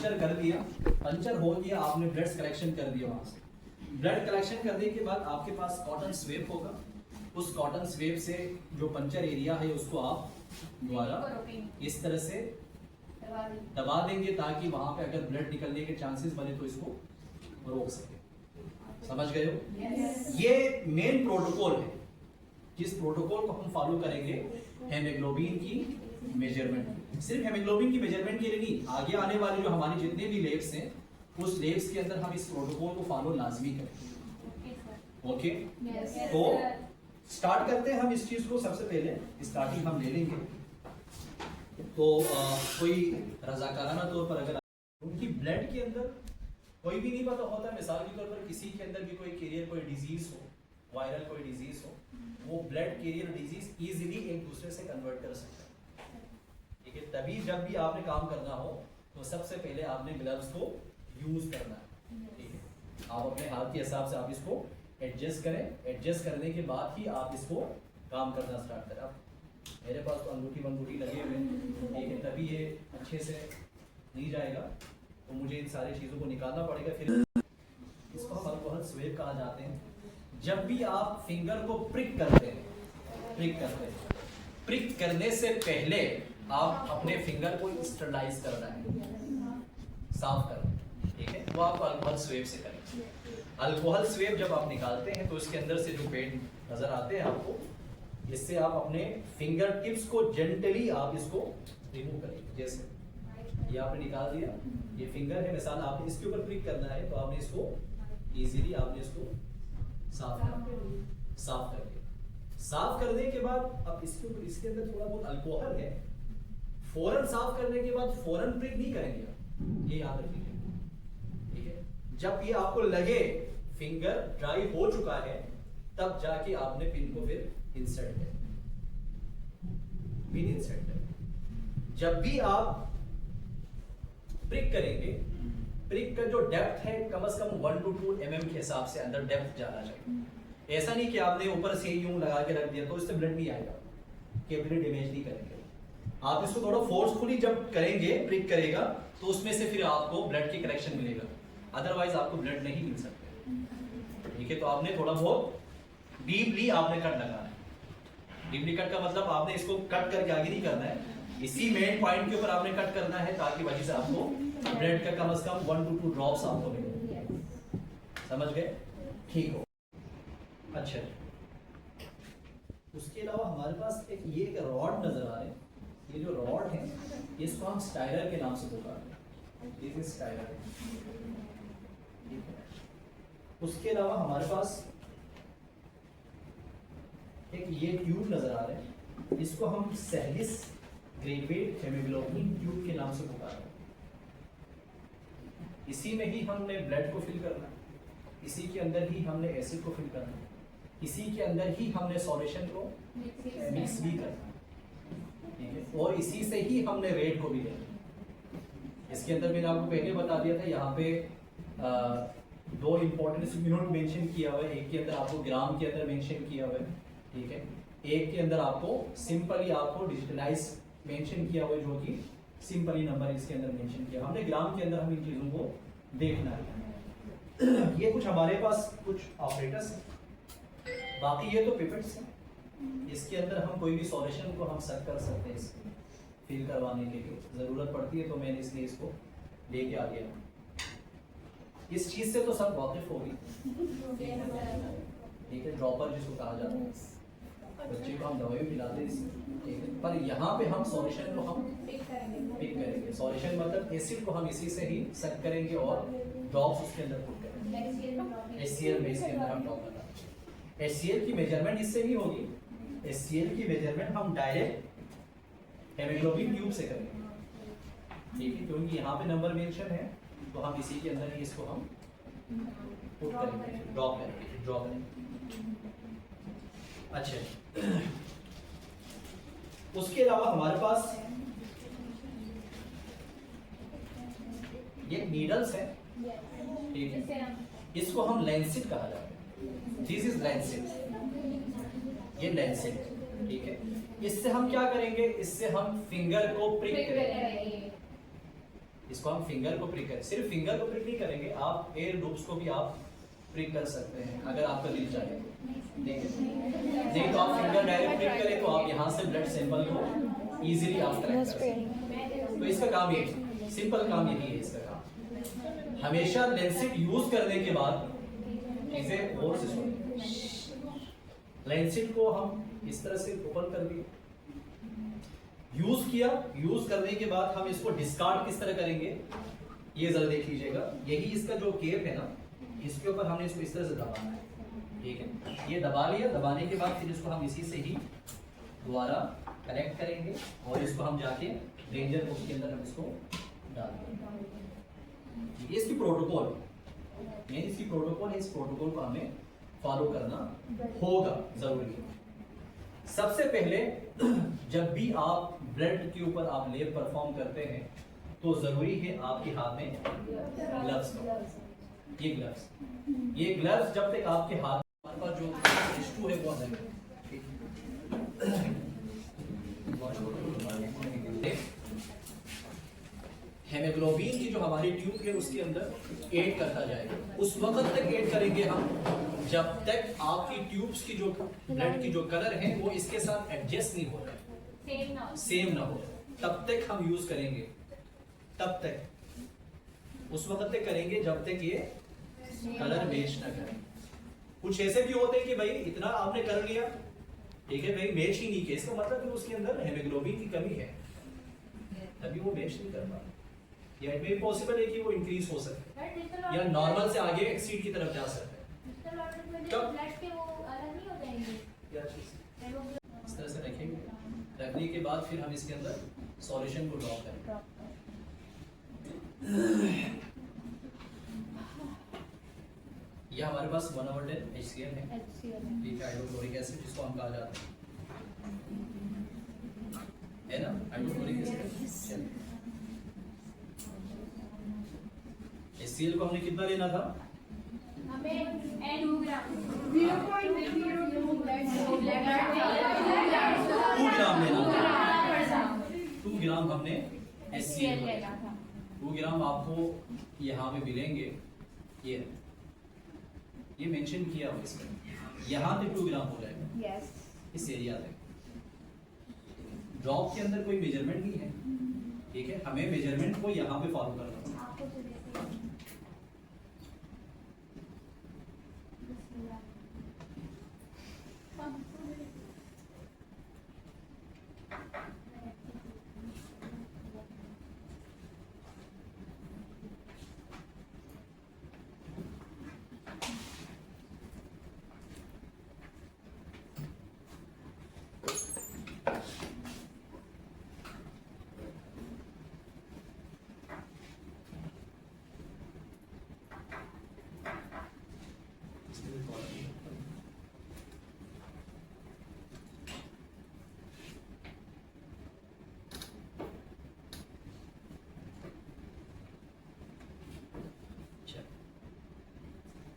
Puncture कर दिया, puncture हो गया, आपने ब्लड कलेक्शन कर दिया वहां से। ब्लड कलेक्शन करने के बाद आपके पास कॉटन स्वेब होगा, उस कॉटन स्वेब से जो पंचर एरिया है उसको आप द्वारा इस तरह से दबा देंगे ताकि वहां पे अगर ब्लड निकलने के चांसेस बने तो इसको रोक सके। समझ गए हो? ये मेन प्रोटोकॉल है, जिस प्रोटोकॉल को हम फॉलो करेंगे हेमोग्लोबिन की मेजरमेंट। सिर्फ हेमोग्लोबिन की मेजरमेंट के लिए नहीं, आगे आने वाले जो हमारी जितने भी लैब्स हैं उस लैब्स के अंदर हम इस प्रोटोकॉल को फॉलो लाजमी करेंगे। ओके, तो स्टार्ट करते हैं हम इस चीज को। सबसे पहले स्टार्टिंग हम ले लेंगे, तो कोई रजाकाराना तौर पर अगर उनकी ब्लड के अंदर कोई भी नहीं पता होता, मिसाल के तौर पर किसी के अंदर भी कोई कैरियर कोई डिजीज हो, वायरल कोई डिजीज हो, वो ब्लड कैरियर डिजीज इजीली एक दूसरे से कन्वर्ट कर सकता है। ठीक है, तभी जब भी आपने काम करना हो तो सबसे पहले आपने ग्लव्स को यूज करना है। ठीक है, आप अपने हाथ के हिसाब से आप इसको एडजस्ट करें, एडजस्ट करने के बाद ही आप इसको काम करना स्टार्ट करें। अब मेरे पास तो अंगूठी लगे हुए हैं, ठीक है, तभी ये अच्छे से नहीं जाएगा, तो मुझे इन सारी चीज़ों को निकालना पड़ेगा। फिर इसको हम अल्कोहल स्वेब कहा जाते हैं। जब भी आप फिंगर को प्रिक करते हैं, प्रिक करने से पहले आप अपने फिंगर को स्टरलाइज करना है, साफ करना है। ठीक है, वो आप अल्कोहल स्वेब से करेंगे। अल्कोहल स्वेब जब आप निकालते हैं तो इसके अंदर से जो पेड नजर आते हैं आपको, इससे आप अपने फिंगर टिप्स को जेंटली आप इसको रिमूव करेंगे। जैसे ये आपने निकाल दिया, ये फिंगर है, मिसाल आपने इसके ऊपर क्लिक करना है तो आपने इसको इजीली आपने इसको साफ कर दिया। साफ करने के बाद अब इसके ऊपर इसके अंदर थोड़ा बहुत अल्कोहल है, फौरन साफ करने के बाद फौरन प्रिक नहीं करेंगे, ये याद रखिए। ठीक है, जब ये आपको लगे फिंगर ड्राई हो चुका है तब जाके आपने पिन को फिर इंसर्ट करें, पिन इंसर्ट करें। जब भी आप प्रिक करेंगे, प्रिक का जो डेप्थ है कम से कम 1 to 2 mm के हिसाब से अंदर डेप्थ जाना चाहिए। ऐसा नहीं कि आपने ऊपर से यूं लगा के रख दिया तो इससे ब्लड नहीं आएगा, कैपिलरी डैमेज नहीं करेंगे। आप इसको थोड़ा फोर्सफुली जब करेंगे, प्रिक करेगा तो उसमें से फिर आपको ब्लड की कलेक्शन मिलेगा, अदरवाइज आपको ब्लड नहीं मिल सकते। ठीक है, तो आपने थोड़ा बहुत डीपली आपने कट लगाना है। डीपली कट का मतलब आपने इसको कट करके आगे नहीं करना है, इसी मेन पॉइंट के ऊपर आपने कट करना है ताकि वजह से आपको ब्लड का कम से कम 1 to 2 ड्रॉप्स आपको मिले। समझ गए? ठीक हो। अच्छा, उसके अलावा हमारे पास ये रॉड नजर आ रहे हैं। ये जो रॉड है इसको हम स्टाइलर के नाम से पुकारते हैं, दिस इज स्टाइलर। उसके अलावा हमारे पास एक ये ट्यूब नजर आ रहे हैं, इसको हम सेलिस ग्रेजुएट हेमोग्लोबिन ट्यूब के नाम से पुकार रहे हैं। इसी में ही हमने ब्लड को फिल करना है, इसी के अंदर ही हमने एसिड को फिल करना है, इसी के अंदर ही हमने सॉल्यूशन को मिक्स भी करना है। ठीक है, और इसी से ही हमने वेट को भी लेना है। इसके अंदर मैंने आपको पहले बता दिया था, यहाँ पे 2 इंपॉर्टेंट यूनिट मेंशन किया हुआ है। एक के अंदर आपको ग्राम के अंदर मेंशन किया हुआ है, ठीक है, एक के अंदर आपको सिंपली आपको डिजिटलाइज मेंशन किया हुआ है, जो कि सिंपली नंबर इसके अंदर मेंशन किया। हमने ग्राम के अंदर हम इन चीजों को देखना है। ये कुछ हमारे पास कुछ ऑपरेटर्स हैं, बाकी ये तो पिपेट्स हैं। इसके अंदर हम कोई भी सॉल्यूशन को हम सेट कर सकते हैं, इसको फिल करवाने के लिए जरूरत पड़ती है, तो मैंने इसलिए इसको लेके आ गया। इस चीज से तो सब वाकिफ होगी, ठीक है, ड्रॉपर जिसको कहा जाता है, बच्चे को हम दवाई पिलाते हैं इससे, ठीक है, पर यहाँ पे हम सॉल्यूशन को हम पिक करेंगे। सॉल्यूशन मतलब एसिड को हम इसी से ही सक करेंगे और ड्रॉप्स उसके अंदर पुट करेंगे। HCl बेस के अंदर हम ड्रॉप लगाएंगे। HCl की मेजरमेंट इससे नहीं होगी, HCl की मेजरमेंट हम डायरेक्ट हेमोग्लोबिन ट्यूब से करेंगे। ठीक है, क्योंकि यहाँ पे नंबर मेंशन है तो हम इसी के अंदर ही इसको हम पुट करेंगे, ड्रॉप करेंगे। अच्छा, उसके अलावा हमारे पास ये नीडल्स है, ठीक है, इसको हम लैंसेट कहा जाता है। दिस इज लैंसेट, ये लैंसेट, ठीक है। इससे हम क्या करेंगे, इससे हम फिंगर को प्रिक करेंगे। इसको हम फिंगर को प्रिक करें, सिर्फ फिंगर को प्रिक नहीं करेंगे, आप एयर लूप्स को भी आप प्रिक कर सकते हैं अगर आपका दिल चाहे। नहीं तो आप फिंगर डायरेक्ट प्रिक करें तो आप यहाँ से ब्लड सैंपल को इजीली आप कलेक्ट कर सकते हैं। तो इसका काम ये सिंपल काम यही है इसका काम। हमेशा लेंसिट यूज करने के बाद इसे और से लेंसिट को हम इस तरह से ओपन कर दिए, यूज किया, यूज करने के बाद हम इसको डिस्कार्ड किस तरह करेंगे ये जरा देख लीजिएगा। यही इसका जो केप है ना, इसके ऊपर हमने इसको इस तरह से दबाना है, ठीक है। ये दबा लिया, दबाने के बाद फिर इसको हम इसी से ही दोबारा कनेक्ट करेंगे और इसको हम जाके रेंजर बॉक्स के अंदर हम इसको डाल देंगे। ये इसकी प्रोटोकॉल है, इसकी प्रोटोकॉल है, इस प्रोटोकॉल को हमें फॉलो करना होगा, जरूरी है। सबसे पहले जब भी आप ब्लड के ऊपर आप लेप परफॉर्म करते हैं तो जरूरी है आपके हाथ में ग्लव्स हो। ये ग्लव्स जब तक आपके हाथ पर जो टिश्यू है वो अंदर हेमोग्लोबिन की जो हमारी ट्यूब है उसके अंदर ऐड करता जाएगा। उस वक्त तक ऐड करेंगे हम जब तक आपकी ट्यूब्स की जो ब्लड की जो कलर है वो इसके साथ एडजस्ट नहीं हो रहा है, सेम ना हो, तब तक हम यूज करेंगे। तब तक उस वक्त तक करेंगे जब तक ये कलर मैच ना करें। कुछ ऐसे भी होते हैं कि भाई इतना आपने कर लिया, ठीक है भाई, मैच ही नहीं किया, इसका मतलब कि उसके अंदर हेमोग्लोबिन की कमी है, तभी वो मैच नहीं कर पा रहा। या इट में पॉसिबल है कि वो इंक्रीज हो सकता है या नॉर्मल से आगे एक्सीड की तरफ जा सकता है। क्या चीज इस तरह से रखेंगे, रखने के बाद फिर हम इसके अंदर सॉल्यूशन को ड्रॉप करेंगे। यह हमारे पास 1/10 HCl है, ठीक है, हाइड्रोक्लोरिक एसिड जिसको हम कहा जाता है ना, हाइड्रोक्लोरिक एसिड। HCl को हमने कितना लेना था? हमें 2 ग्राम 2 ग्राम लेना था। 2 ग्राम हमने HCl लेना था। 2 ग्राम आपको यहाँ पे मिलेंगे, ये मेंशन किया हो इसमें, यहाँ पे 2 ग्राम हो जाएगा इस एरिया में। ड्रॉप के अंदर कोई मेजरमेंट नहीं है, ठीक है, हमें मेजरमेंट को यहाँ पे फॉलो करना है।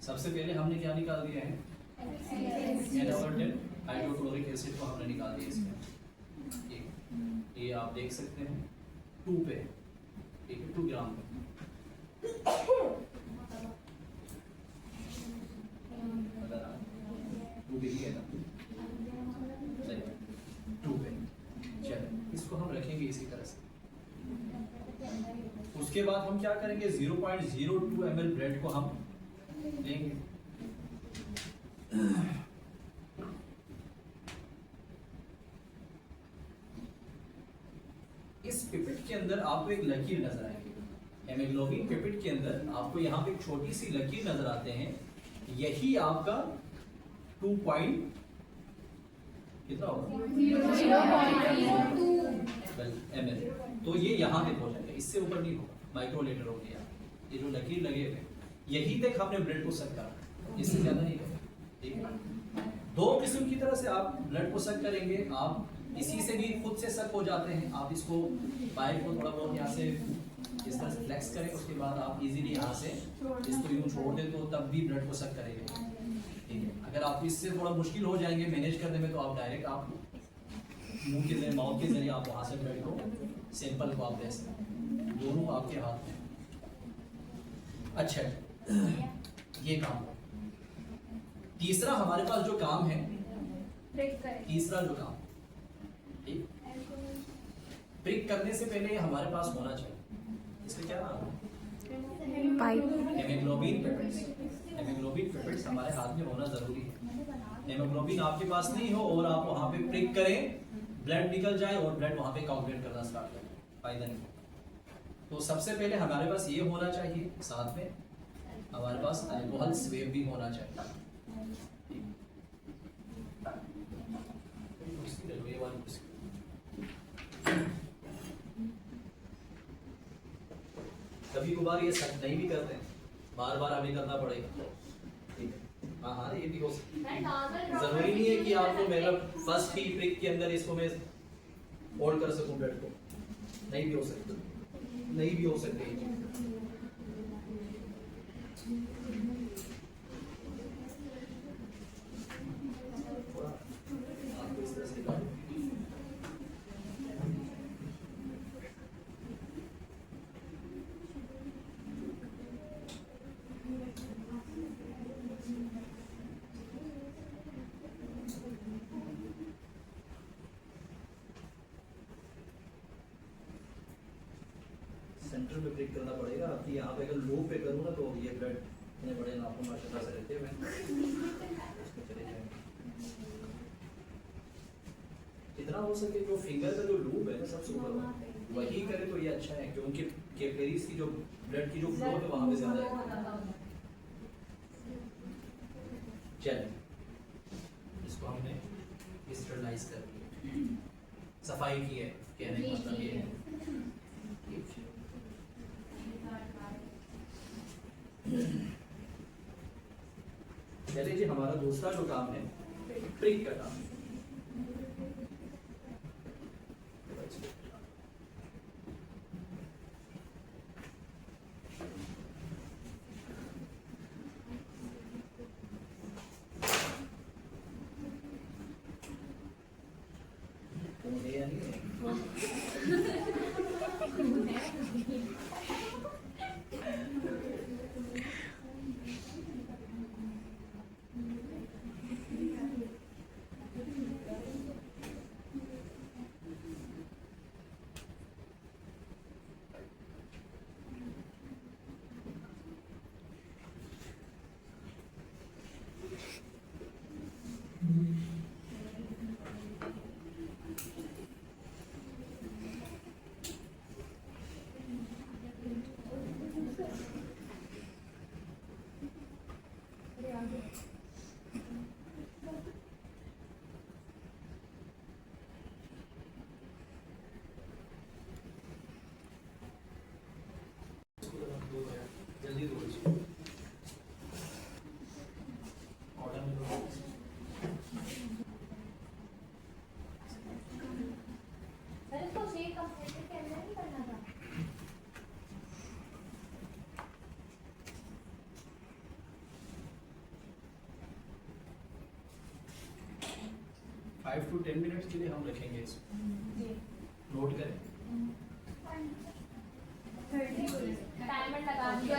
सबसे पहले हमने क्या निकाल दिया है? हाइड्रोक्लोरिक एसिड को हमने निकाल दिया इसमें। ये आप देख सकते हैं 2 पे, ठीक है, 2 ग्राम पे। इसको हम रखेंगे इसी तरह से। उसके बाद हम क्या करेंगे, 0.02 ml ब्लड को हम लेंगे। इस पिपेट के अंदर आपको एक लकीर नजर आएगी, हेमोग्लोबिन पिपेट के अंदर आपको यहाँ पे एक छोटी सी लकीर नजर आते हैं। यही आपका 2 पॉइंट कितना होगा 0.02 ml, तो ये यहाँ पे पहुंचेगा, इससे ऊपर नहीं होगा, माइक्रोलीटर हो गया। ये जो लकीर लगे हुए यही तक हमने ब्लड को सक करना, इससे ज्यादा नहीं करेंगे, ठीक है। 2 किस्म की तरह से आप ब्लड को सक करेंगे। आप इसी से भी खुद से सक हो जाते हैं, आप इसको पाइप को थोड़ा बहुत यहाँ से इस तरह से फ्लेक्स करें, उसके बाद आप इजीली यहाँ से इसको यूं छोड़ दें तो तब भी ब्लड को सक करेंगे, ठीक है। अगर आप इससे थोड़ा मुश्किल हो जाएंगे मैनेज करने में तो आप डायरेक्ट आप मुंह के जरिए, माउथ के जरिए आप वहाँ से ब्लड को सैंपल को आप दे सकते हैं। दोनों आपके हाथ में। अच्छा, ये काम। तीसरा हमारे पास जो काम है, ब्रेक करें। तीसरा जो काम, ठीक, ब्रेक करने से पहले हमारे पास होना चाहिए, इसका क्या नाम है? Pipe. Haemoglobin pipettes. Haemoglobin pipettes हमारे हाथ में होना जरूरी है। हेमोग्लोबिन आपके पास नहीं हो और आप वहां पे प्रिक करें, ब्लड निकल जाए और ब्लड वहां पे काउंट करना स्टार्ट कर दे, फायदा नहीं। तो सबसे पहले हमारे पास ये होना चाहिए, साथ में हमारे पास अल्कोहल स्वेब भी होना चाहिए। ये वाली कुर्सी। कभी कभार ये सब नहीं भी करते हैं, बार बार हमें करना पड़ेगा, ठीक है। हाँ हाँ, ये भी हो सकता है। जरूरी नहीं है कि आपको मतलब फर्स्ट ही प्रिक के अंदर इसको मैं होल्ड कर सकूं ब्लड को, नहीं भी हो सकता, नहीं भी हो सकते ये चीज़। थोड़ा आपको इस तरह से निकालो। सेंटर पे ब्रेक करना पड़ेगा। आपकी यहाँ पे अगर लो पे करूँ ना तो ये ब्लड इतने बड़े नाखून माशाल्लाह से रहते हैं, इसमें चले जाएंगे। जितना हो सके जो फिंगर का जो लूप है ना सबसे ऊपर वही करे तो ये अच्छा है, क्योंकि कैपिलरीज की जो ब्लड की जो फ्लो है वहाँ पे ज्यादा है। चलिए, इसको हमने स्टरलाइज कर दिया, सफाई की है, कहने का मतलब ये है। चलिए जी, हमारा दूसरा जो काम है प्रिक का काम। कौन है या नहीं है? जल्दी दो जी। ऑर्डर में दो। अरे तो शेक कंप्यूटर के अंदर ही करना था। फाइव टू 10 मिनट्स के लिए हम रखेंगे इसको, नोट करें। टाइमर लगा दिया।